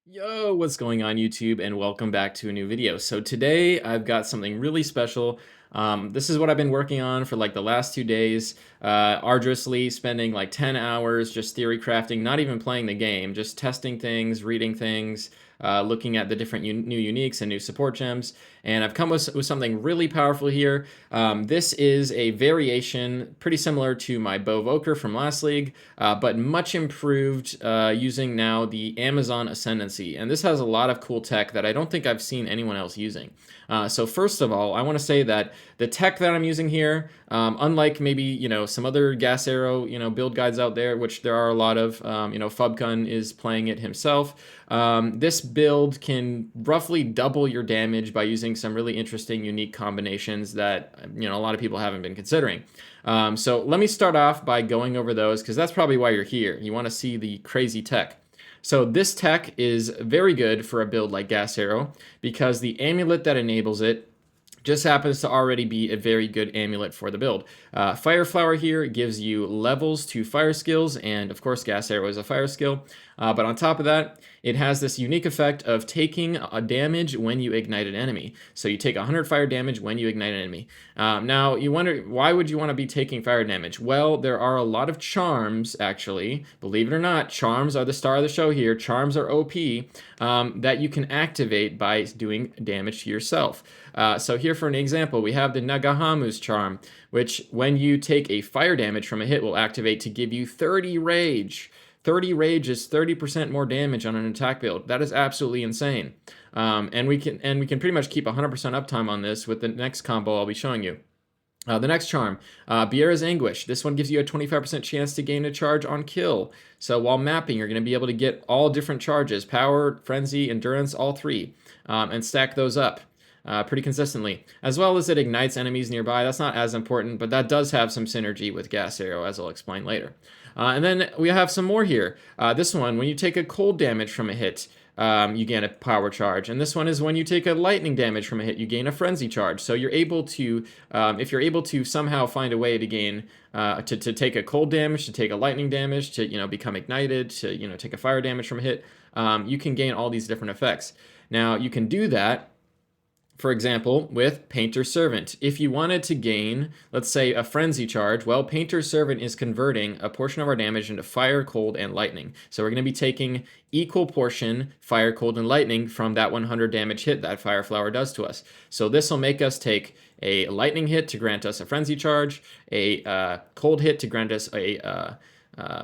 Yo, what's going on YouTube and welcome back to a new video. So today I've got something really special. This is what I've been working on for like the last 2 days, arduously spending like 10 hours just theory crafting, not even playing the game, just testing things, reading things, looking at the different new uniques and new support gems. And I've come with something really powerful here. This is a variation pretty similar to my Bovoker from last league, but much improved using now the Amazon Ascendancy. And this has a lot of cool tech that I don't think I've seen anyone else using. So first of all, I want to say that the tech that I'm using here, unlike maybe some other gas arrow build guides out there, which there are a lot of, Fubcun is playing it himself. This build can roughly double your damage by using some really interesting, unique combinations that a lot of people haven't been considering. So let me start off by going over those because that's probably why you're here. You want to see the crazy tech. So this tech is very good for a build like Gas Arrow because the amulet that enables it just happens to already be a very good amulet for the build. Fire Flower here gives you levels to fire skills, and of course Gas Arrow is a fire skill. But on top of that, it has this unique effect of taking a damage when you ignite an enemy. So you take 100 fire damage when you ignite an enemy. Now, you wonder, why would you want to be taking fire damage? Well, there are a lot of charms, actually. Believe it or not, charms are the star of the show here. Charms are OP that you can activate by doing damage to yourself. So here for an example, we have the Nagahamu's charm, which when you take a fire damage from a hit will activate to give you 30 rage. 30 rage is 30% more damage on an attack build. That is absolutely insane. And we can pretty much keep 100% uptime on this with the next combo I'll be showing you. The next charm, Biera's Anguish. This one gives you a 25% chance to gain a charge on kill. So while mapping, you're going to be able to get all different charges, power, frenzy, endurance, all three, and stack those up. Pretty consistently, as well as it ignites enemies nearby. That's not as important, but that does have some synergy with Gas Arrow, as I'll explain later. And then we have some more here. This one, when you take a cold damage from a hit, you gain a power charge. And this one is when you take a lightning damage from a hit, you gain a frenzy charge. So you're able to, if you're able to somehow find a way to gain, to take a cold damage, to take a lightning damage, to, become ignited, to, take a fire damage from a hit, you can gain all these different effects. Now, you can do that, for example, with Painter's Servant. If you wanted to gain, let's say, a frenzy charge, well, Painter's Servant is converting a portion of our damage into fire, cold, and lightning. So we're going to be taking equal portion fire, cold, and lightning from that 100 damage hit that Fire Flower does to us. So this will make us take a lightning hit to grant us a frenzy charge, a cold hit to grant us a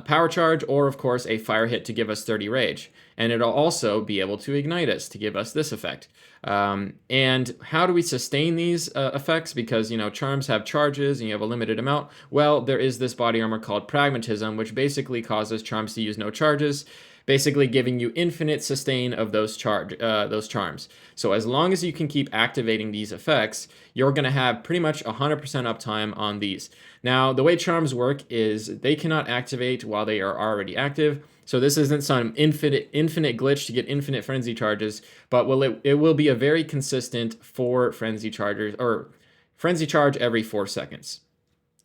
power charge, or of course a fire hit to give us 30 rage. And it'll also be able to ignite us to give us this effect. And how do we sustain these effects? Because, charms have charges and you have a limited amount. Well, there is this body armor called Pragmatism, which basically causes charms to use no charges, basically giving you infinite sustain of those charms. So as long as you can keep activating these effects, you're going to have pretty much 100% uptime on these. Now, the way charms work is they cannot activate while they are already active. So this isn't some infinite glitch to get infinite frenzy charges, but it will be a very consistent 4 frenzy charges, or frenzy charge every 4 seconds.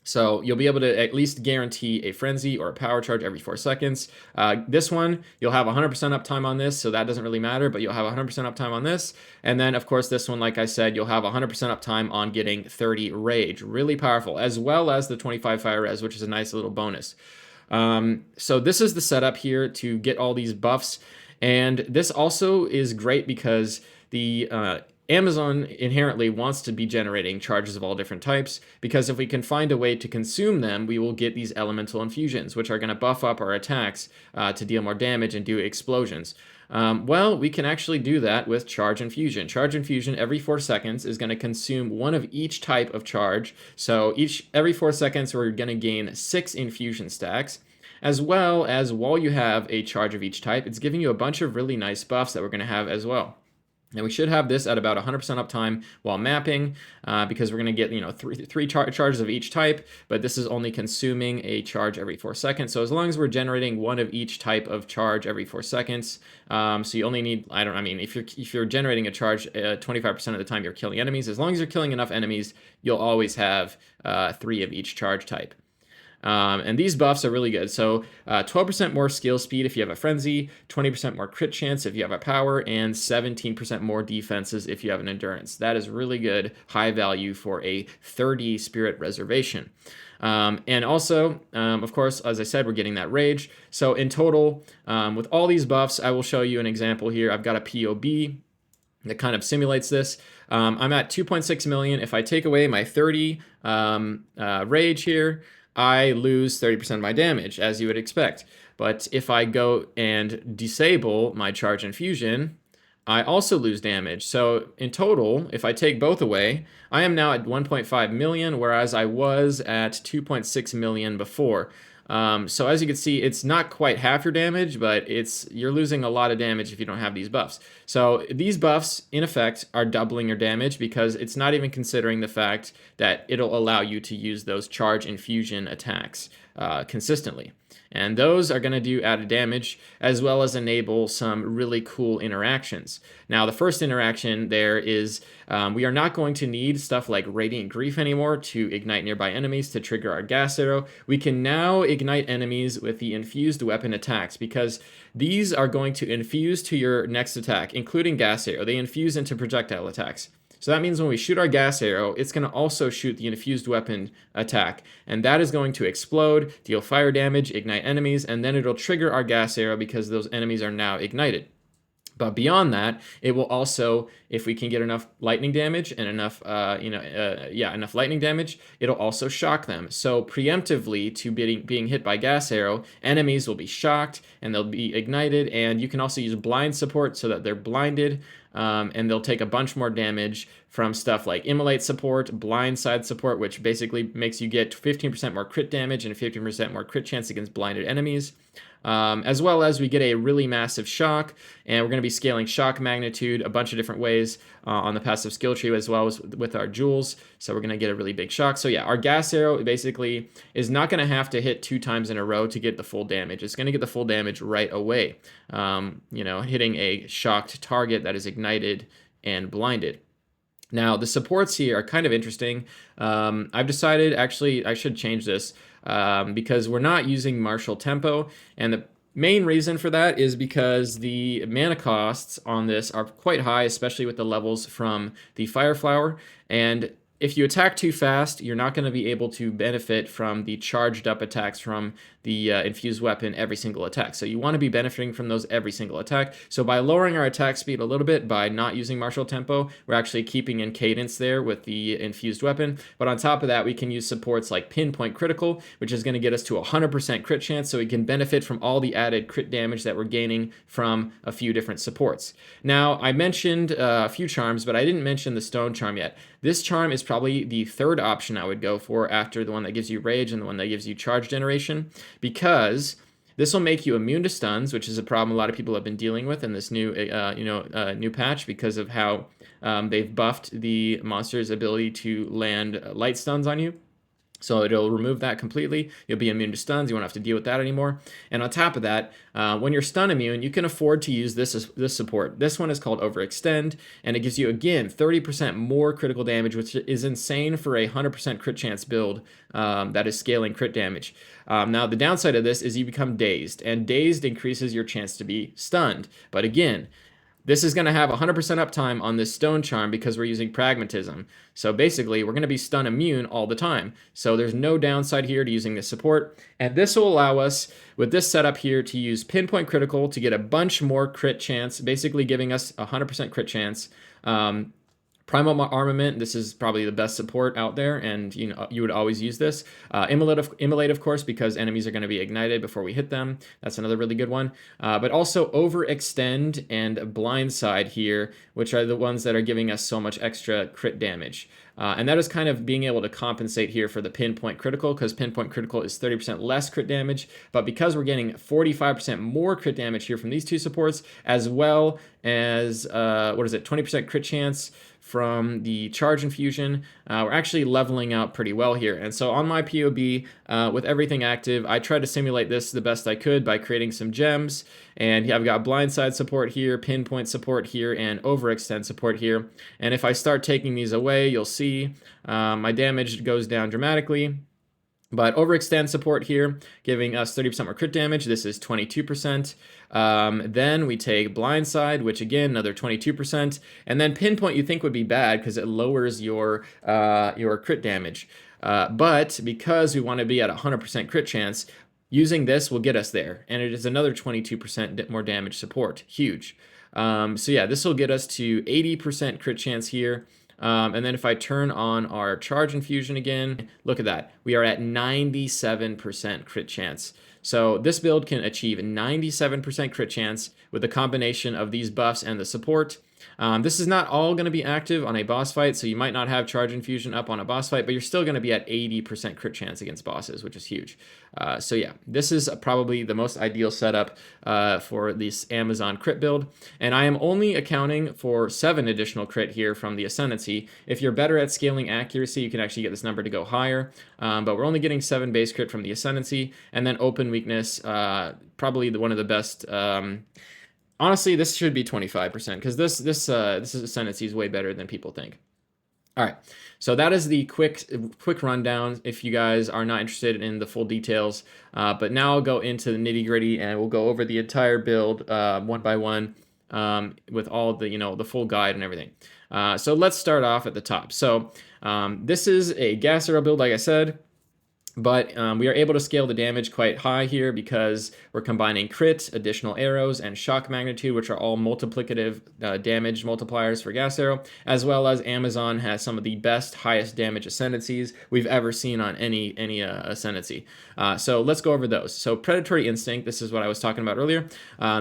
So you'll be able to at least guarantee a frenzy or a power charge every 4 seconds. This one, you'll have 100% uptime on this, so that doesn't really matter, but you'll have 100% uptime on this. And then, of course, this one, like I said, you'll have 100% uptime on getting 30 rage. Really powerful, as well as the 25 fire res, which is a nice little bonus. So this is the setup here to get all these buffs. And this also is great because the Amazon inherently wants to be generating charges of all different types, because if we can find a way to consume them, we will get these elemental infusions, which are going to buff up our attacks to deal more damage and do explosions. Well, we can actually do that with Charge Infusion. Charge Infusion every 4 seconds is going to consume one of each type of charge. So every 4 seconds, we're going to gain 6 infusion stacks. As well as while you have a charge of each type, it's giving you a bunch of really nice buffs that we're going to have as well. And we should have this at about 100% uptime while mapping, because we're going to get three charges of each type, but this is only consuming a charge every 4 seconds. So as long as we're generating one of each type of charge every 4 seconds, so you only need, if you're generating a charge 25% of the time you're killing enemies, as long as you're killing enough enemies, you'll always have 3 of each charge type. And these buffs are really good. So 12% more skill speed if you have a frenzy, 20% more crit chance if you have a power, and 17% more defenses if you have an endurance. That is really good, high value for a 30 spirit reservation. And also, of course, as I said, we're getting that rage. So in total, with all these buffs, I will show you an example here. I've got a POB that kind of simulates this. I'm at 2.6 million. If I take away my 30 rage here, I lose 30% of my damage, as you would expect. But if I go and disable my charge infusion, I also lose damage. So in total, if I take both away, I am now at 1.5 million, whereas I was at 2.6 million before. So as you can see, it's not quite half your damage, but you're losing a lot of damage if you don't have these buffs. So these buffs, in effect, are doubling your damage because it's not even considering the fact that it'll allow you to use those charge infusion attacks consistently. And those are going to do added damage as well as enable some really cool interactions. Now, the first interaction there is we are not going to need stuff like Radiant Grief anymore to ignite nearby enemies to trigger our gas arrow. We can now ignite enemies with the infused weapon attacks because these are going to infuse to your next attack, including gas arrow. They infuse into projectile attacks. So that means when we shoot our gas arrow, it's going to also shoot the infused weapon attack. And that is going to explode, deal fire damage, ignite enemies, and then it'll trigger our gas arrow because those enemies are now ignited. But beyond that, it will also, if we can get enough lightning damage and enough, enough lightning damage, it'll also shock them. So preemptively to being hit by gas arrow, enemies will be shocked and they'll be ignited. And you can also use blind support so that they're blinded. And they'll take a bunch more damage from stuff like immolate support, blindside support, which basically makes you get 15% more crit damage and 15% more crit chance against blinded enemies. As well as we get a really massive shock, and we're going to be scaling shock magnitude a bunch of different ways on the passive skill tree as well as with our jewels. So we're going to get a really big shock. So yeah, our gas arrow basically is not going to have to hit 2 times in a row to get the full damage. It's going to get the full damage right away, hitting a shocked target that is ignited and blinded. Now, the supports here are kind of interesting. I've decided, actually, I should change this because we're not using martial tempo. And the main reason for that is because the mana costs on this are quite high, especially with the levels from the Fire Flower. And if you attack too fast, you're not going to be able to benefit from the charged up attacks from the infused weapon every single attack. So you want to be benefiting from those every single attack. So by lowering our attack speed a little bit, by not using martial tempo, we're actually keeping in cadence there with the infused weapon. But on top of that, we can use supports like pinpoint critical, which is going to get us to 100% crit chance, so we can benefit from all the added crit damage that we're gaining from a few different supports. Now, I mentioned a few charms, but I didn't mention the stone charm yet. This charm is probably the third option I would go for after the one that gives you rage and the one that gives you charge generation, because this will make you immune to stuns, which is a problem a lot of people have been dealing with in this new new patch because of how they've buffed the monster's ability to land light stuns on you. So it'll remove that completely. You'll be immune to stuns. You won't have to deal with that anymore. And on top of that, when you're stun immune, you can afford to use this support. This one is called Overextend, and it gives you, again, 30% more critical damage, which is insane for a 100% crit chance build that is scaling crit damage. Now, the downside of this is you become dazed, and dazed increases your chance to be stunned. But again, this is going to have 100% uptime on this stone charm because we're using pragmatism. So basically, we're going to be stun immune all the time. So there's no downside here to using this support. And this will allow us, with this setup here, to use pinpoint critical to get a bunch more crit chance, basically giving us 100% crit chance. Primal Armament, this is probably the best support out there, and you would always use this. Immolate, of course, because enemies are going to be ignited before we hit them. That's another really good one. But also Overextend and Blindside here, which are the ones that are giving us so much extra crit damage. And that is kind of being able to compensate here for the pinpoint critical, because pinpoint critical is 30% less crit damage. But because we're getting 45% more crit damage here from these two supports, as well as, 20% crit chance from the charge infusion, we're actually leveling out pretty well here. And so on my POB, with everything active, I tried to simulate this the best I could by creating some gems. And I've got blindside support here, pinpoint support here, and overextend support here. And if I start taking these away, you'll see my damage goes down dramatically. But overextend support here, giving us 30% more crit damage. This is 22%. Then we take blindside, which again, another 22%. And then pinpoint you think would be bad because it lowers your crit damage. But because we want to be at 100% crit chance, using this will get us there. And it is another 22% more damage support. Huge. So yeah, this will get us to 80% crit chance here. And then if I turn on our charge infusion again, look at that. We are at 97% crit chance. So this build can achieve 97% crit chance with a combination of these buffs and the support. This is not all going to be active on a boss fight, so you might not have charge infusion up on a boss fight, but you're still going to be at 80% crit chance against bosses, which is huge. So yeah, this is probably the most ideal setup for this Amazon crit build, and I am only accounting for 7 additional crit here from the Ascendancy. If you're better at scaling accuracy, you can actually get this number to go higher, but we're only getting 7 base crit from the Ascendancy, and then open weakness, probably one of the best. Honestly, this should be 25% because this Ascendancy is way better than people think. All right, so that is the quick rundown if you guys are not interested in the full details. But now I'll go into the nitty gritty and we'll go over the entire build one by one with all the the full guide and everything. So let's start off at the top. So this is a gas arrow build, like I said. But we are able to scale the damage quite high here because we're combining crit, additional arrows, and shock magnitude, which are all multiplicative damage multipliers for gas arrow, as well as Amazon has some of the best, highest damage ascendancies we've ever seen on any ascendancy. So let's go over those. So predatory instinct, this is what I was talking about earlier.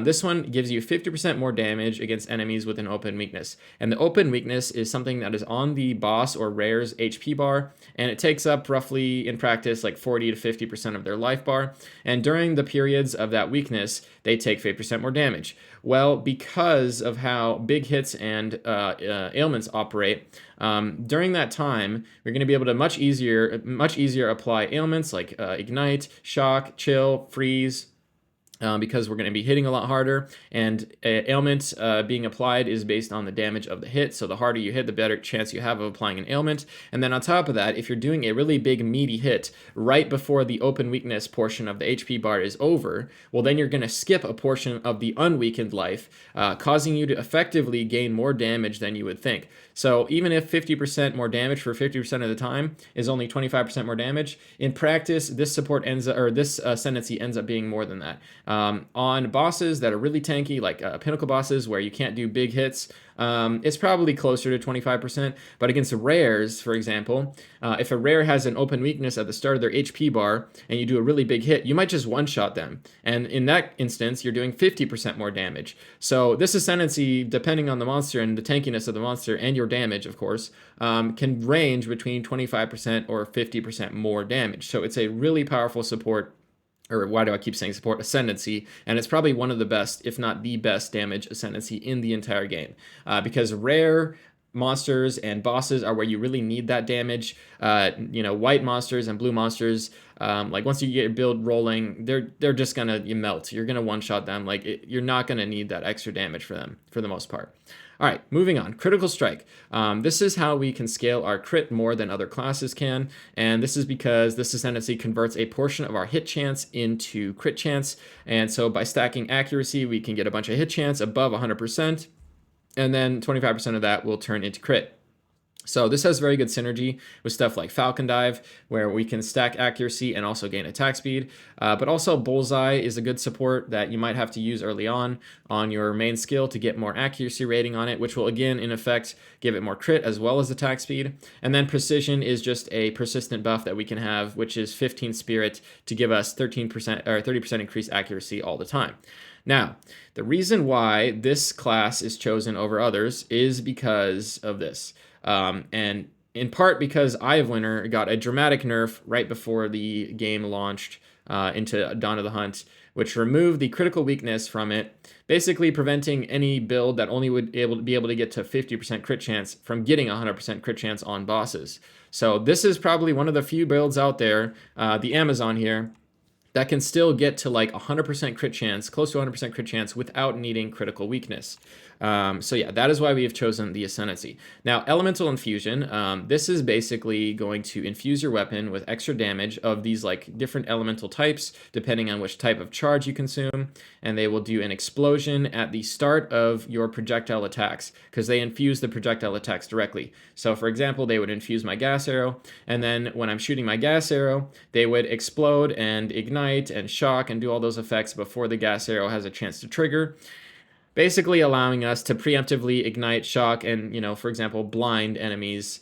This one gives you 50% more damage against enemies with an open weakness. And the open weakness is something that is on the boss or rare's HP bar, and it takes up roughly, in practice, like 40 to 50% of their life bar, and during the periods of that weakness they take 50% more damage. Well, because of how big hits and ailments operate, during that time we're going to be able to much easier apply ailments like ignite, shock, chill, freeze, because we're going to be hitting a lot harder, and ailment being applied is based on the damage of the hit, so the harder you hit, the better chance you have of applying an ailment. And then on top of that, if you're doing a really big meaty hit right before the open weakness portion of the HP bar is over, well then you're going to skip a portion of the unweakened life, causing you to effectively gain more damage than you would think. So even if 50% more damage for 50% of the time is only 25% more damage, in practice this ascendancy ends up being more than that. On bosses that are really tanky, like pinnacle bosses where you can't do big hits, it's probably closer to 25%. But against rares, for example, if a rare has an open weakness at the start of their HP bar and you do a really big hit, you might just one-shot them. And in that instance, you're doing 50% more damage. So this ascendancy, depending on the monster and the tankiness of the monster and your damage, of course, can range between 25% or 50% more damage. So it's a really powerful support. Or why do I keep saying support? Ascendancy, and it's probably one of the best, if not the best, damage ascendancy in the entire game, because rare monsters and bosses are where you really need that damage. White monsters and blue monsters, like once you get your build rolling, they're just gonna melt. You're gonna one-shot them. You're not gonna need that extra damage for them for the most part. All right, moving on. Critical Strike. This is how we can scale our crit more than other classes can, and this is because this ascendancy converts a portion of our hit chance into crit chance, and so by stacking accuracy, we can get a bunch of hit chance above 100%, and then 25% of that will turn into crit. So this has very good synergy with stuff like Falcon Dive, where we can stack accuracy and also gain attack speed. But also Bullseye is a good support that you might have to use early on your main skill to get more accuracy rating on it, which will again, in effect, give it more crit as well as attack speed. And then Precision is just a persistent buff that we can have, which is 15 Spirit to give us 13% or 30% increased accuracy all the time. Now, the reason why this class is chosen over others is because of this. And in part because Eye of Winter got a dramatic nerf right before the game launched into Dawn of the Hunt, which removed the critical weakness from it, basically preventing any build that only would be able to get to 50% crit chance from getting 100% crit chance on bosses. So this is probably one of the few builds out there, the Amazon here, that can still get to like 100% crit chance, close to 100% crit chance without needing critical weakness. So yeah, that is why we have chosen the Ascendancy. Now, Elemental Infusion, this is basically going to infuse your weapon with extra damage of these like different elemental types, depending on which type of charge you consume, and they will do an explosion at the start of your projectile attacks, because they infuse the projectile attacks directly. So for example, they would infuse my gas arrow, and then when I'm shooting my gas arrow, they would explode and ignite and shock and do all those effects before the gas arrow has a chance to trigger, basically allowing us to preemptively ignite, shock, and, for example, blind enemies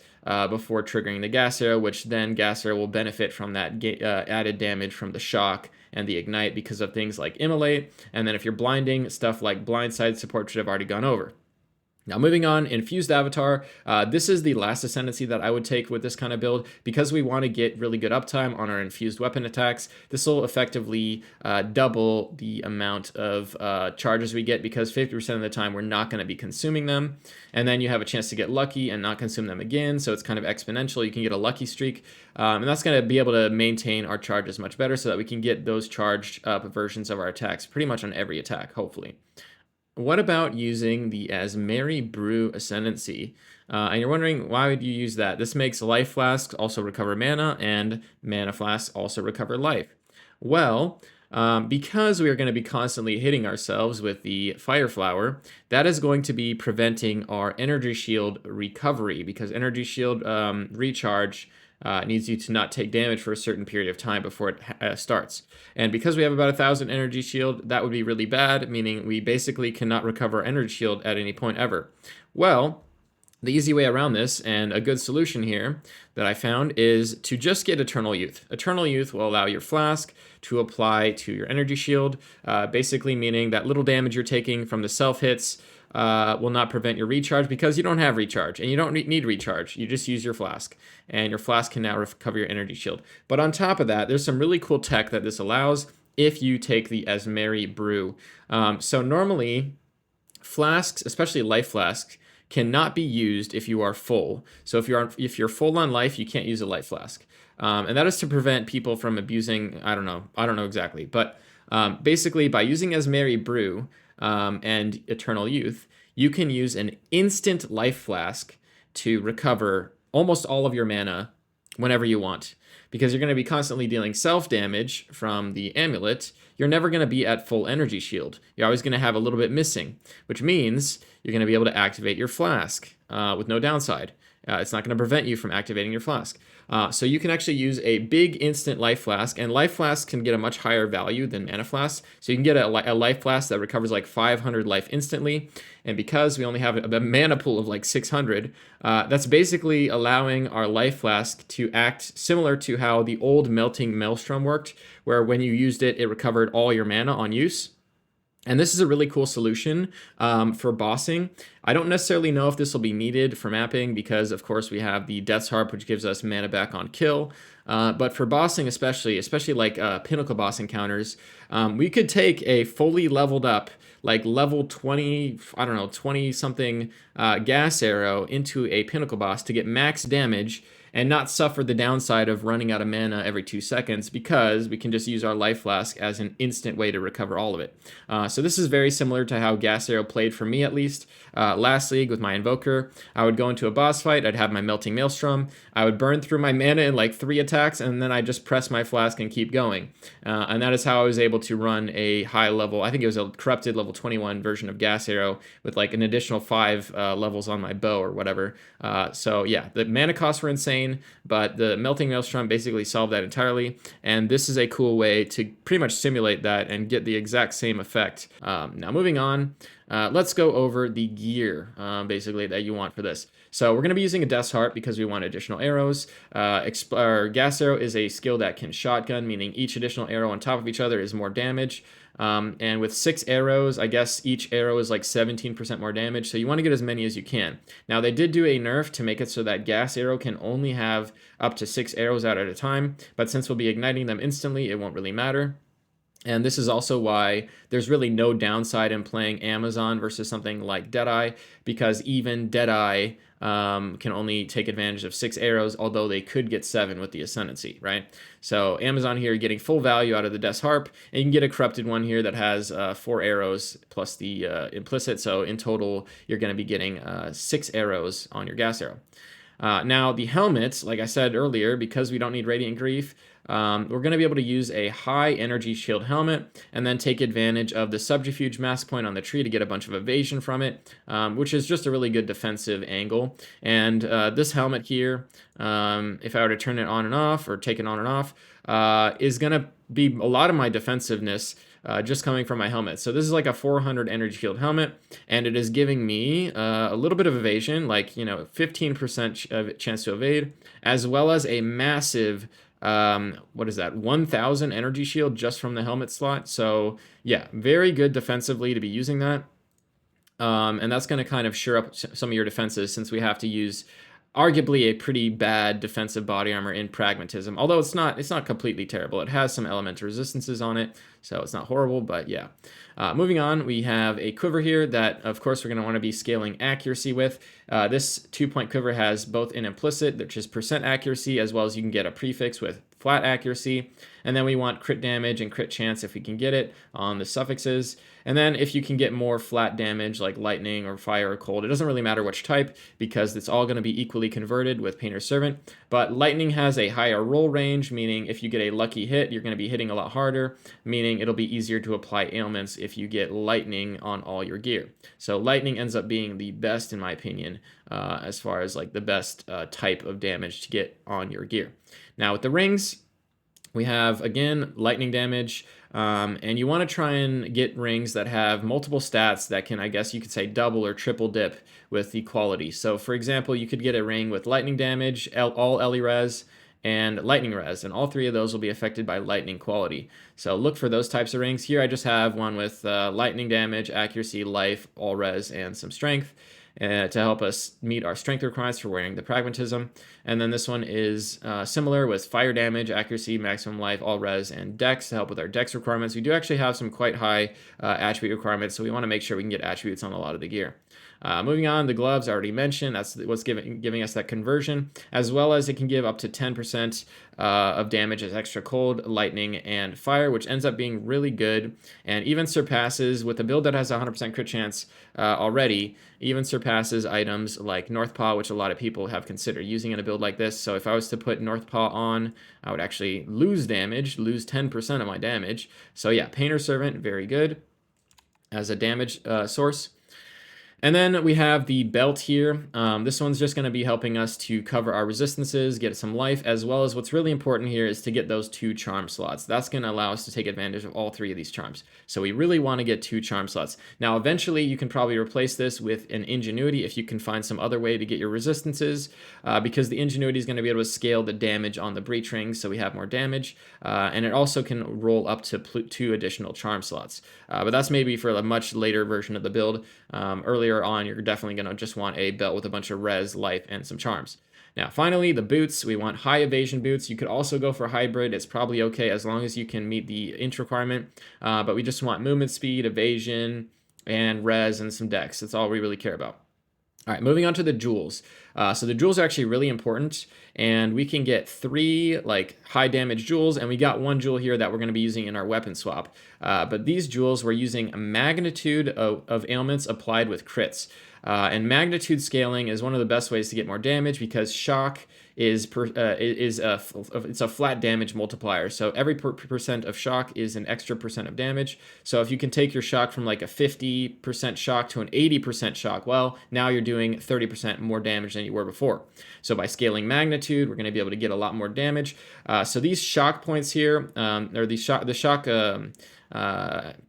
before triggering the gas arrow, which then gas arrow will benefit from that added damage from the shock and the ignite because of things like immolate. And then if you're blinding, stuff like blindside support should have already gone over. Now moving on, Infused Avatar. This is the last Ascendancy that I would take with this kind of build because we want to get really good uptime on our infused weapon attacks. This will effectively double the amount of charges we get because 50% of the time we're not going to be consuming them. And then you have a chance to get lucky and not consume them again, so it's kind of exponential. You can get a lucky streak, and that's going to be able to maintain our charges much better so that we can get those charged up versions of our attacks pretty much on every attack, hopefully. What about using the Asmeri Brew Ascendancy? And you're wondering, why would you use that? This makes life flasks also recover mana, and mana flasks also recover life. Well, because we are going to be constantly hitting ourselves with the Fire Flower, that is going to be preventing our Energy Shield recovery, because Energy Shield recharge needs you to not take damage for a certain period of time before it starts. And because we have about 1,000 energy shield, that would be really bad, meaning we basically cannot recover energy shield at any point ever. Well, the easy way around this, and a good solution here that I found, is to just get Eternal Youth. Eternal Youth will allow your flask to apply to your energy shield, basically meaning that little damage you're taking from the self hits will not prevent your recharge because you don't have recharge and you don't need recharge. You just use your flask, and your flask can now recover your energy shield. But on top of that, there's some really cool tech that this allows if you take the Asmeri Brew. So normally, flasks, especially life flasks, cannot be used if you are full. So if you're full on life, you can't use a life flask, and that is to prevent people from abusing. I don't know exactly, but basically by using Asmeri Brew and Eternal Youth, you can use an instant life flask to recover almost all of your mana whenever you want, because you're going to be constantly dealing self damage from the amulet. You're never going to be at full energy shield. You're always going to have a little bit missing, which means you're going to be able to activate your flask with no downside. It's not going to prevent you from activating your flask. So you can actually use a big instant life flask, and life flasks can get a much higher value than mana flasks. So you can get a life flask that recovers like 500 life instantly, and because we only have a mana pool of like 600, that's basically allowing our life flask to act similar to how the old Melting Maelstrom worked, where when you used it, it recovered all your mana on use. And this is a really cool solution for bossing. I don't necessarily know if this will be needed for mapping because, of course, we have the Death's Harp, which gives us mana back on kill. But for bossing especially like pinnacle boss encounters, we could take a fully leveled up, like level 20, 20-something gas arrow into a pinnacle boss to get max damage and not suffer the downside of running out of mana every 2 seconds, because we can just use our life flask as an instant way to recover all of it. So this is very similar to how Gas Arrow played for me, at least. Last league with my Invoker, I would go into a boss fight, I'd have my Melting Maelstrom, I would burn through my mana in like 3 attacks, and then I just press my flask and keep going. And that is how I was able to run a high level, I think it was a corrupted level 21 version of Gas Arrow with like an additional 5 levels on my bow or whatever. So yeah, the mana costs were insane, but the Melting Maelstrom basically solved that entirely, and this is a cool way to pretty much simulate that and get the exact same effect. Now moving on, let's go over the gear basically that you want for this. So we're going to be using a Death's Harp because we want additional arrows. Gas Arrow is a skill that can shotgun, meaning each additional arrow on top of each other is more damage. And with 6 arrows, I guess each arrow is like 17% more damage, so you want to get as many as you can. Now, they did do a nerf to make it so that Gas Arrow can only have up to 6 arrows out at a time, but since we'll be igniting them instantly, it won't really matter. And this is also why there's really no downside in playing Amazon versus something like Deadeye, because even Deadeye can only take advantage of 6 arrows, although they could get 7 with the Ascendancy, right? So Amazon here, you're getting full value out of the Death's Harp, and you can get a Corrupted one here that has 4 arrows plus the Implicit, so in total, you're going to be getting 6 arrows on your gas arrow. Now, the helmets, like I said earlier, because we don't need Radiant Grief, we're going to be able to use a high energy shield helmet and then take advantage of the subterfuge mask point on the tree to get a bunch of evasion from it, which is just a really good defensive angle. And this helmet here, if I were to turn it on and off or take it on and off, is going to be a lot of my defensive-ness just coming from my helmet. So this is like a 400 energy shield helmet, and it is giving me a little bit of evasion, like, 15% chance to evade, as well as a massive, what is that, 1000 energy shield just from the helmet slot. So yeah, very good defensively to be using that. And that's going to kind of shore up some of your defenses, since we have to use arguably a pretty bad defensive body armor in Pragmatism, although it's not completely terrible. It has some elemental resistances on it, so it's not horrible, but yeah. Moving on, we have a quiver here that, of course, we're going to want to be scaling accuracy with. This 2-point quiver has both an implicit, which is % accuracy, as well as you can get a prefix with flat accuracy. And then we want crit damage and crit chance if we can get it on the suffixes. And then if you can get more flat damage like lightning or fire or cold, it doesn't really matter which type, because it's all going to be equally converted with Painter's Servant. But lightning has a higher roll range, meaning if you get a lucky hit, you're going to be hitting a lot harder, meaning it'll be easier to apply ailments if you get lightning on all your gear. So lightning ends up being the best, in my opinion, as far as like the best type of damage to get on your gear. Now with the rings, we have, again, lightning damage, and you want to try and get rings that have multiple stats that can, I guess you could say, double or triple dip with equality. So, for example, you could get a ring with lightning damage, all Ellie res, and lightning res, and all 3 of those will be affected by lightning quality. So look for those types of rings. Here I just have one with lightning damage, accuracy, life, all res, and some strength. To help us meet our strength requirements for wearing the Pragmatism. And then this one is similar with fire damage, accuracy, maximum life, all res, and dex to help with our dex requirements. We do actually have some quite high attribute requirements, so we want to make sure we can get attributes on a lot of the gear. Moving on, the gloves I already mentioned. That's what's giving us that conversion, as well as it can give up to 10% of damage as extra cold, lightning, and fire, which ends up being really good, and even surpasses, with a build that has a 100% crit chance already, even surpasses items like Northpaw, which a lot of people have considered using in a build like this. So if I was to put Northpaw on, I would actually lose damage, lose 10% of my damage. So yeah, Painter's Servant, very good as a damage source. And then we have the belt here. This one's just going to be helping us to cover our resistances, get some life, as well as what's really important here is to get those 2 charm slots. That's going to allow us to take advantage of all 3 of these charms. So we really want to get 2 charm slots. Now, eventually, you can probably replace this with an Ingenuity if you can find some other way to get your resistances, because the Ingenuity is going to be able to scale the damage on the breach rings, so we have more damage. And it also can roll up to 2 additional charm slots. But that's maybe for a much later version of the build. Earlier on, you're definitely going to just want a belt with a bunch of res, life, and some charms. Now, finally, the boots. We want high evasion boots. You could also go for hybrid. It's probably okay as long as you can meet the inch requirement. But we just want movement speed, evasion, and res, and some dex. That's all we really care about. All right, moving on to the jewels. So the jewels are actually really important, and we can get 3 like high damage jewels, and we got 1 jewel here that we're going to be using in our weapon swap. But these jewels, we're using a magnitude of ailments applied with crits. And magnitude scaling is one of the best ways to get more damage, because shock is it's a flat damage multiplier. So every percent of shock is an extra % of damage. So if you can take your shock from like a 50% shock to an 80% shock, well, now you're doing 30% more damage than you were before. So by scaling magnitude, we're going to be able to get a lot more damage. So these shock points here, or the shock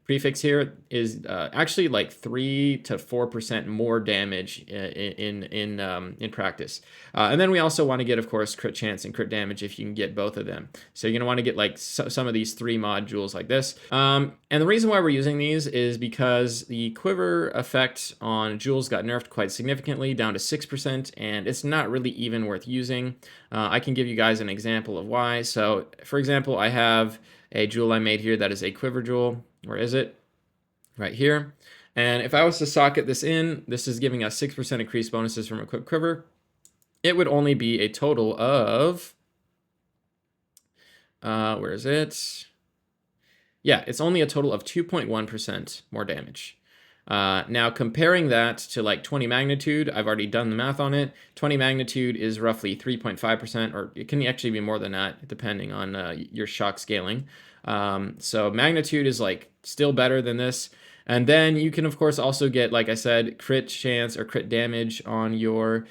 prefix here is actually like 3 to 4% more damage in practice. And then we also want to get, of course, crit chance and crit damage if you can get both of them. So you're going to want to get like some of these 3 mod jewels like this. And the reason why we're using these is because the quiver effect on jewels got nerfed quite significantly down to 6%, and it's not really even worth using. I can give you guys an example of why. So for example, I have a jewel I made here that is a quiver jewel. Where is it? Right here. And if I was to socket this in, this is giving us 6% increased bonuses from equipped quiver. It would only be a total of, where is it? Yeah, it's only a total of 2.1% more damage. Now, comparing that to like 20 magnitude, I've already done the math on it. 20 magnitude is roughly 3.5%, or it can actually be more than that, depending on your shock scaling. So magnitude is like still better than this. And then you can, of course, also get, like I said, crit chance or crit damage on your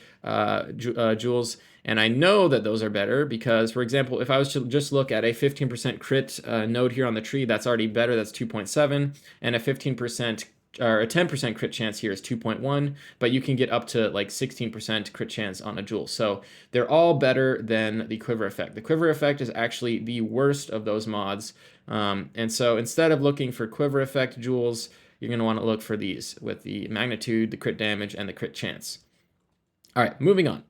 jewels. And I know that those are better because, for example, if I was to just look at a 15% crit node here on the tree, that's already better. That's 2.7. And a 15% or a 10% crit chance here is 2.1, but you can get up to like 16% crit chance on a jewel. So they're all better than the quiver effect. The quiver effect is actually the worst of those mods. And so instead of looking for quiver effect jewels, you're going to want to look for these with the magnitude, the crit damage, and the crit chance. All right, moving on.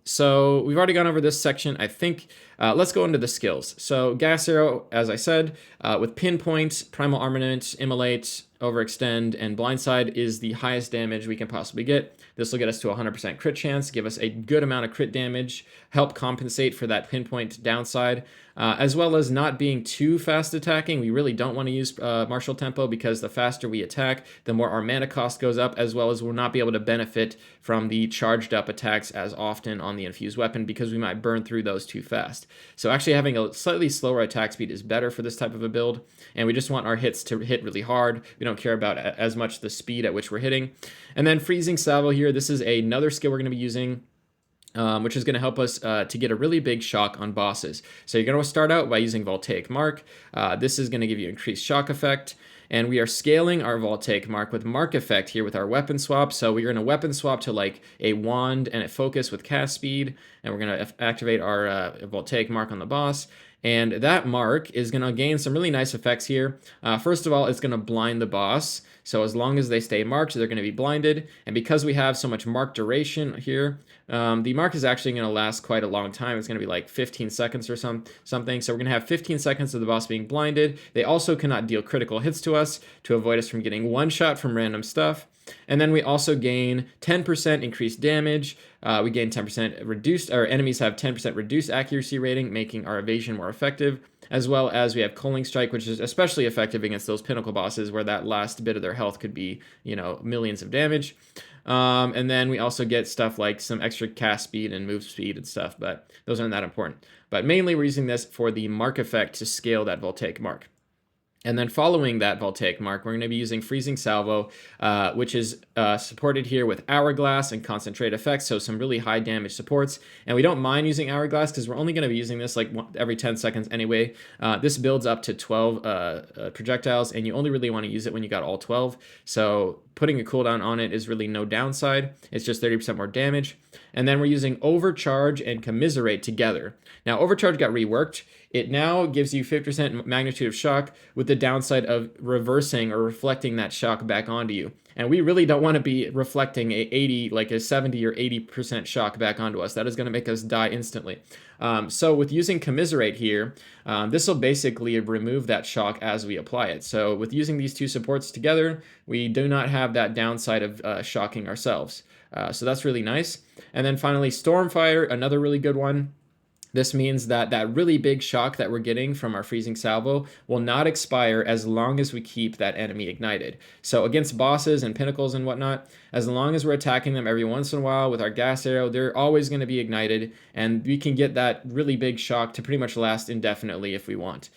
So we've already gone over this section. I think let's go into the skills. So gas arrow, as I said, with pinpoint, primal armament, immolate, overextend, and blindside is the highest damage we can possibly get. This will get us to 100% crit chance, give us a good amount of crit damage, help compensate for that pinpoint downside, as well as not being too fast attacking. We really don't want to use martial tempo because the faster we attack, the more our mana cost goes up, as well as we'll not be able to benefit from the charged up attacks as often on the infused weapon because we might burn through those too fast. So actually having a slightly slower attack speed is better for this type of a build, and we just want our hits to hit really hard. We don't care about as much the speed at which we're hitting. And then freezing salvo here, this is another skill we're going to be using, which is going to help us to get a really big shock on bosses. So you're going to start out by using Voltaic Mark. This is going to give you increased shock effect. And we are scaling our Voltaic Mark with Mark effect here with our weapon swap. So we're going to weapon swap to like a wand and a focus with cast speed. And we're going to activate our Voltaic Mark on the boss. And that mark is going to gain some really nice effects here. First of all, it's going to blind the boss. So as long as they stay marked, they're going to be blinded. And because we have so much mark duration here, the mark is actually going to last quite a long time. It's going to be like 15 seconds or something. So we're going to have 15 seconds of the boss being blinded. They also cannot deal critical hits to us to avoid us from getting one shot from random stuff. And then we also gain 10% increased damage. We gain 10% reduced, our enemies have 10% reduced accuracy rating, making our evasion more effective, as well as we have Culling Strike, which is especially effective against those pinnacle bosses where that last bit of their health could be, you know, millions of damage. And then we also get stuff like some extra cast speed and move speed and stuff, but those aren't that important. But mainly we're using this for the mark effect to scale that Voltaic Mark. And then following that Voltaic Mark, we're going to be using Freezing Salvo, which is supported here with Hourglass and Concentrate effects, so some really high damage supports. And we don't mind using Hourglass because we're only going to be using this like every 10 seconds anyway. This builds up to 12 projectiles, and you only really want to use it when you got all 12. So putting a cooldown on it is really no downside. It's just 30% more damage. And then we're using Overcharge and Commiserate together. Now, Overcharge got reworked. It now gives you 50% magnitude of shock with the downside of reversing or reflecting that shock back onto you. And we really don't want to be reflecting a 70 or 80% shock back onto us. That is going to make us die instantly. So with using Commiserate here, this will basically remove that shock as we apply it. So with using these two supports together, we do not have that downside of shocking ourselves. So that's really nice. And then finally, Stormfire, another really good one. This means that that really big shock that we're getting from our Freezing Salvo will not expire as long as we keep that enemy ignited. So against bosses and pinnacles and whatnot, as long as we're attacking them every once in a while with our gas arrow, they're always going to be ignited, and we can get that really big shock to pretty much last indefinitely if we want.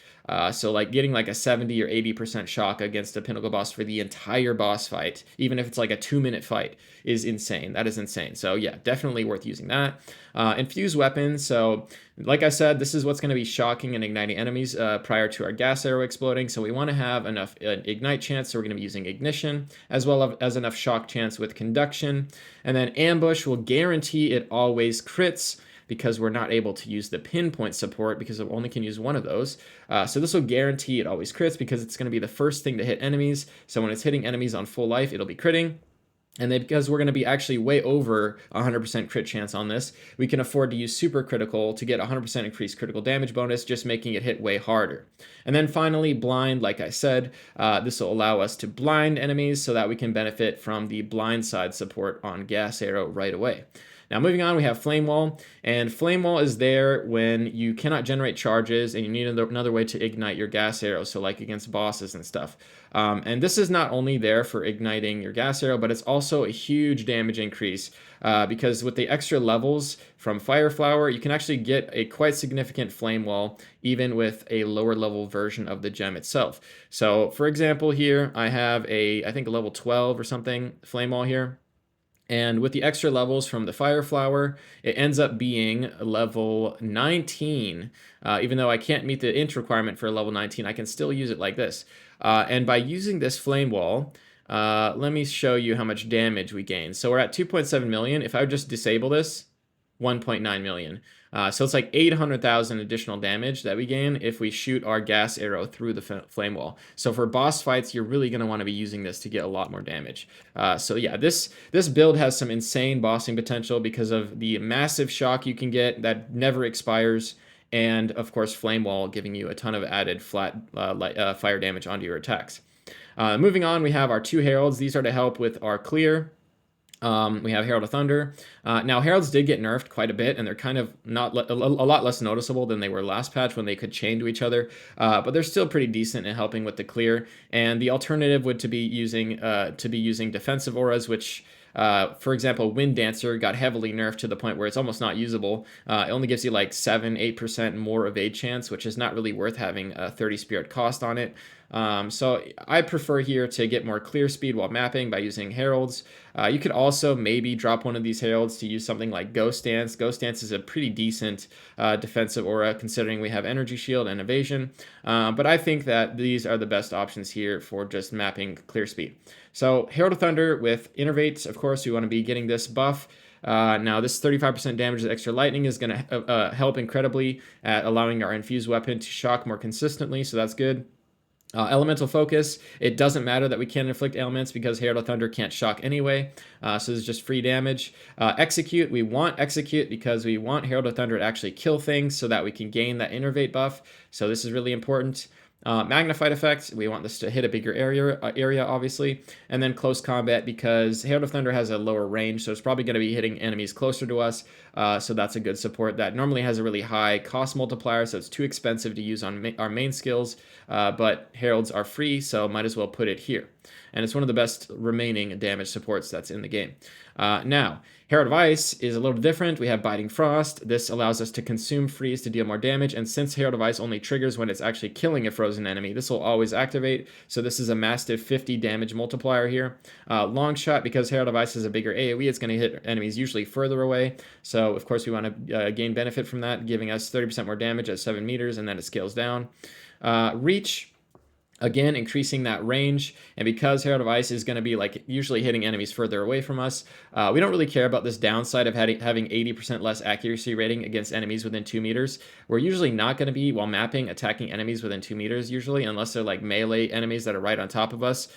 So like getting like a 70 or 80% shock against a pinnacle boss for the entire boss fight, even if it's like a 2-minute fight, is insane. That is insane. So yeah, definitely worth using that. Infused weapons. So like I said, this is what's going to be shocking and igniting enemies prior to our gas arrow exploding. So we want to have enough ignite chance. So we're going to be using ignition as well as enough shock chance with conduction. And then ambush will guarantee it always crits, because we're not able to use the pinpoint support because we only can use one of those. So this will guarantee it always crits because it's going to be the first thing to hit enemies. So when it's hitting enemies on full life, it'll be critting. And then because we're going to be actually way over 100% crit chance on this, we can afford to use super critical to get 100% increased critical damage bonus, just making it hit way harder. And then finally, blind, like I said, this will allow us to blind enemies so that we can benefit from the blind side support on gas arrow right away. Now moving on, we have Flame Wall, and Flame Wall is there when you cannot generate charges and you need another way to ignite your gas arrow, so like against bosses and stuff. And this is not only there for igniting your gas arrow, but it's also a huge damage increase because with the extra levels from Fire Flower, you can actually get a quite significant Flame Wall even with a lower level version of the gem itself. So for example here, I have I think a level 12 or something Flame Wall here. And with the extra levels from the Fire Flower, it ends up being level 19. Even though I can't meet the int requirement for level 19, I can still use it like this. And by using this Flame Wall, let me show you how much damage we gain. So we're at 2.7 million. If I would just disable this, 1.9 million. So it's like 800,000 additional damage that we gain if we shoot our gas arrow through the flame wall. So for boss fights, you're really going to want to be using this to get a lot more damage. So yeah, this build has some insane bossing potential because of the massive shock you can get that never expires, and of course flame wall giving you a ton of added flat fire damage onto your attacks. Moving on, we have our two heralds. These are to help with our clear. We have Herald of Thunder. Now, Heralds did get nerfed quite a bit, and they're kind of not a lot less noticeable than they were last patch when they could chain to each other. But they're still pretty decent in helping with the clear. And the alternative would to be using defensive auras, which for example, Wind Dancer got heavily nerfed to the point where it's almost not usable. It only gives you like 7-8% more evade chance, which is not really worth having a 30 spirit cost on it. So I prefer here to get more clear speed while mapping by using Heralds. You could also maybe drop one of these Heralds to use something like Ghost Dance. Ghost Dance is a pretty decent defensive aura considering we have Energy Shield and Evasion. But I think that these are the best options here for just mapping clear speed. So Herald of Thunder with Innervate, of course, we want to be getting this buff. Now, this 35% damage with extra lightning is going to help incredibly at allowing our infused weapon to shock more consistently, so that's good. Elemental Focus, it doesn't matter that we can't inflict ailments because Herald of Thunder can't shock anyway, so this is just free damage. Execute, we want Execute because we want Herald of Thunder to actually kill things so that we can gain that Innervate buff, so this is really important. Magnified Effect, we want this to hit a bigger area obviously, and then Close Combat because Herald of Thunder has a lower range, so it's probably going to be hitting enemies closer to us, so that's a good support. That normally has a really high cost multiplier, so it's too expensive to use on our main skills, but Heralds are free, so might as well put it here. And it's one of the best remaining damage supports that's in the game. Now, Herald of Ice is a little different. We have Biting Frost. This allows us to consume freeze to deal more damage, and since Herald of Ice only triggers when it's actually killing a frozen enemy, this will always activate, so this is a massive 50 damage multiplier here. Long Shot, because Herald of Ice is a bigger AoE, it's going to hit enemies usually further away, so of course we want to gain benefit from that, giving us 30% more damage at 7 meters, and then it scales down. Reach, again, increasing that range, and because Herald of Ice is going to be like usually hitting enemies further away from us, we don't really care about this downside of having 80% less accuracy rating against enemies within 2 meters. We're usually not going to be, while mapping, attacking enemies within 2 meters usually, unless they're like melee enemies that are right on top of us.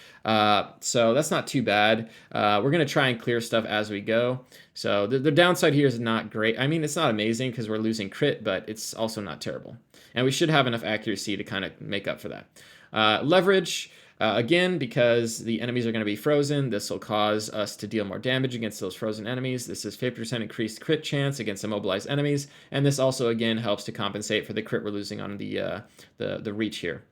So that's not too bad. We're going to try and clear stuff as we go. So the downside here is not great. I mean, it's not amazing because we're losing crit, but it's also not terrible. And we should have enough accuracy to kind of make up for that. Leverage, again, because the enemies are going to be frozen, this will cause us to deal more damage against those frozen enemies. This is 50% increased crit chance against immobilized enemies, and this also, again, helps to compensate for the crit we're losing on the reach here.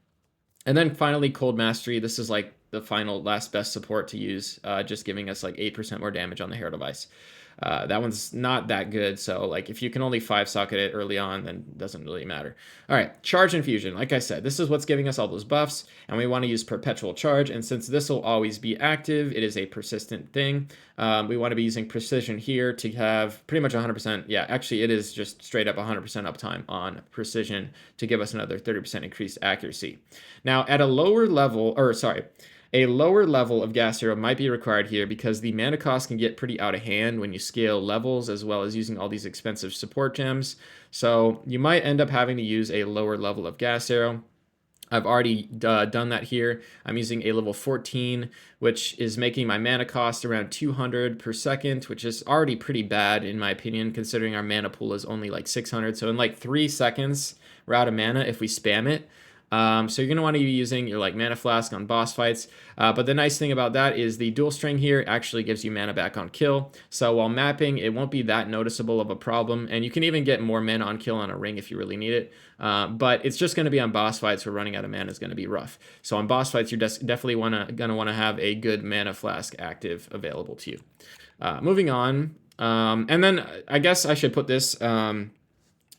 And then finally, Cold Mastery. This is like the final last best support to use, just giving us like 8% more damage on the Herald of Ice. That one's not that good, so like if you can only 5-socket it early on, then it doesn't really matter. All right, Charge Infusion. Like I said, this is what's giving us all those buffs, and we want to use Perpetual Charge, and since this will always be active, it is a persistent thing. We want to be using Precision here to have pretty much 100%, yeah, actually it is just straight up 100% uptime on Precision to give us another 30% increased accuracy. Now, at a lower level, a lower level of gas arrow might be required here because the mana cost can get pretty out of hand when you scale levels as well as using all these expensive support gems. So you might end up having to use a lower level of gas arrow. I've already done that here. I'm using a level 14, which is making my mana cost around 200 per second, which is already pretty bad in my opinion, considering our mana pool is only like 600. So in like 3 seconds, we're out of mana if we spam it. So you're going to want to be using your like mana flask on boss fights. But the nice thing about that is the dual string here actually gives you mana back on kill. So while mapping, it won't be that noticeable of a problem. And you can even get more mana on kill on a ring if you really need it. But it's just going to be on boss fights where running out of mana is going to be rough. So on boss fights, you're definitely going to want to have a good mana flask active available to you. Moving on. And then I guess I should put this...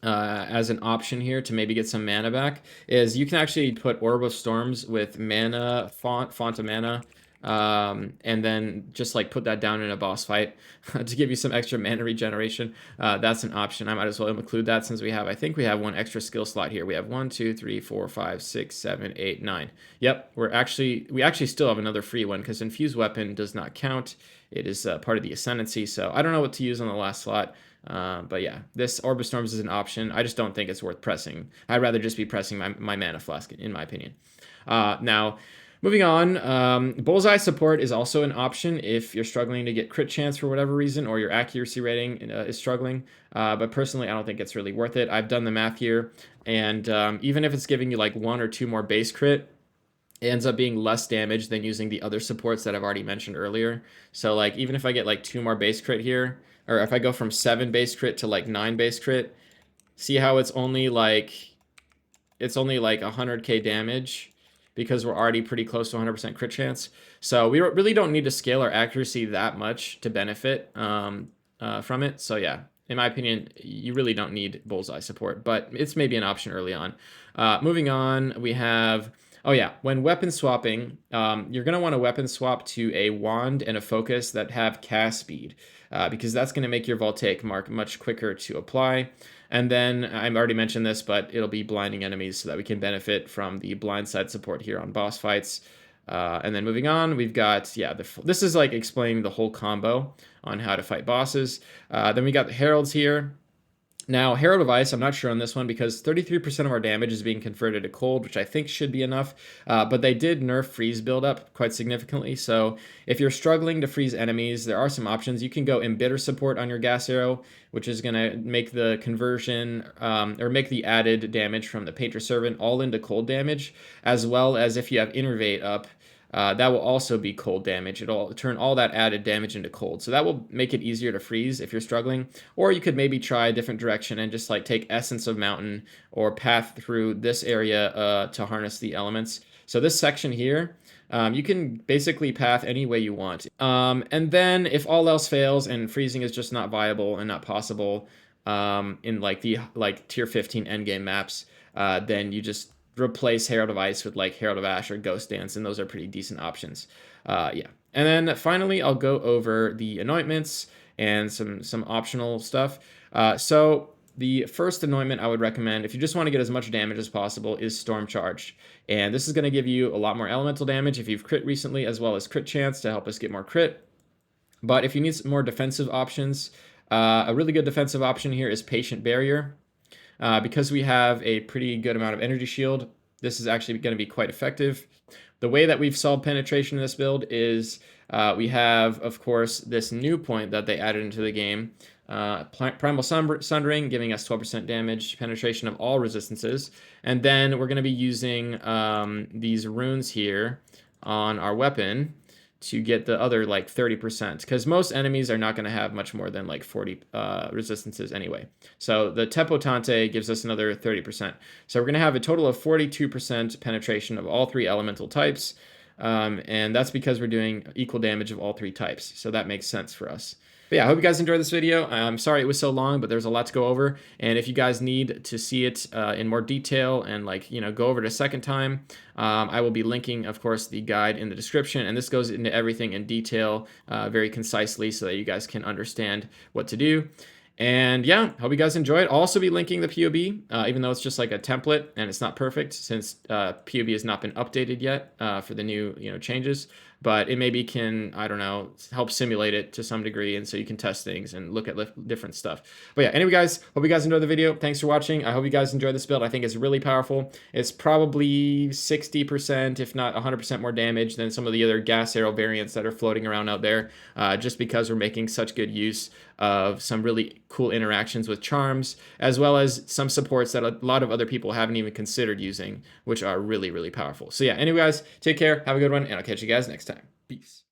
as an option here to maybe get some mana back, is you can actually put Orb of Storms with mana, font of mana, and then just like put that down in a boss fight to give you some extra mana regeneration. That's an option. I might as well include that since I think we have one extra skill slot here. We have 1, 2, 3, 4, 5, 6, 7, 8, 9. Yep, we actually still have another free one because Infused Weapon does not count. It is part of the Ascendancy, so I don't know what to use on the last slot. But yeah, this Orb of Storms is an option. I just don't think it's worth pressing. I'd rather just be pressing my mana flask, in my opinion. Now, moving on, Bullseye support is also an option if you're struggling to get crit chance for whatever reason, or your accuracy rating is struggling. But personally, I don't think it's really worth it. I've done the math here, and even if it's giving you like 1 or 2 more base crit, it ends up being less damage than using the other supports that I've already mentioned earlier. So like even if I get like 2 more base crit here, or if I go from 7 base crit to like 9 base crit, see how it's only like 100k damage because we're already pretty close to 100% crit chance. So we really don't need to scale our accuracy that much to benefit from it. So yeah, in my opinion, you really don't need Bullseye support, but it's maybe an option early on. Moving on, we have... Oh yeah, when weapon swapping, you're going to want to weapon swap to a wand and a focus that have cast speed, because that's going to make your Voltaic mark much quicker to apply. And then, I already mentioned this, but it'll be blinding enemies so that we can benefit from the blindside support here on boss fights. And then moving on, we've got, yeah, this is like explaining the whole combo on how to fight bosses. Then we got the Heralds here. Now, Herald of Ice, I'm not sure on this one because 33% of our damage is being converted to cold, which I think should be enough, but they did nerf freeze buildup quite significantly, so if you're struggling to freeze enemies, there are some options. You can go Embitter support on your Gas Arrow, which is going to make the conversion, or make the added damage from the Painter Servant all into cold damage, as well as if you have Innervate up, that will also be cold damage. It'll turn all that added damage into cold. So that will make it easier to freeze if you're struggling. Or you could maybe try a different direction and just like take Essence of Mountain or path through this area to harness the elements. So this section here, you can basically path any way you want. And then if all else fails and freezing is just not viable and not possible in like the tier 15 endgame maps, then you just replace Herald of Ice with like Herald of Ash or Ghost Dance, and those are pretty decent options. Yeah. And then finally, I'll go over the anointments and some optional stuff. So the first anointment I would recommend, if you just want to get as much damage as possible, is Storm Charge. And this is going to give you a lot more elemental damage if you've crit recently, as well as crit chance to help us get more crit. But if you need some more defensive options, a really good defensive option here is Patient Barrier. Because we have a pretty good amount of energy shield, this is actually going to be quite effective. The way that we've solved penetration in this build is we have, of course, this new point that they added into the game, Primal Sundering, giving us 12% damage, penetration of all resistances. And then we're going to be using these runes here on our weapon to get the other like 30%, because most enemies are not going to have much more than like 40 resistances anyway. So the Tepotante gives us another 30%. So we're going to have a total of 42% penetration of all 3 elemental types, and that's because we're doing equal damage of all 3 types. So that makes sense for us. But yeah, I hope you guys enjoyed this video. I'm sorry it was so long, but there's a lot to go over. And if you guys need to see it in more detail and like, go over it a second time, I will be linking, of course, the guide in the description. And this goes into everything in detail very concisely so that you guys can understand what to do. And yeah, hope you guys enjoyed. I'll also be linking the POB, even though it's just like a template and it's not perfect since POB has not been updated yet for the new changes. but it maybe can, I don't know, help simulate it to some degree, and so you can test things and look at different stuff. But yeah, anyway, guys, hope you guys enjoyed the video. Thanks for watching. I hope you guys enjoyed this build. I think it's really powerful. It's probably 60%, if not 100% more damage than some of the other gas arrow variants that are floating around out there, just because we're making such good use of some really cool interactions with charms, as well as some supports that a lot of other people haven't even considered using, which are really, really powerful. So yeah, anyway, guys, take care, have a good one, and I'll catch you guys next time. Peace.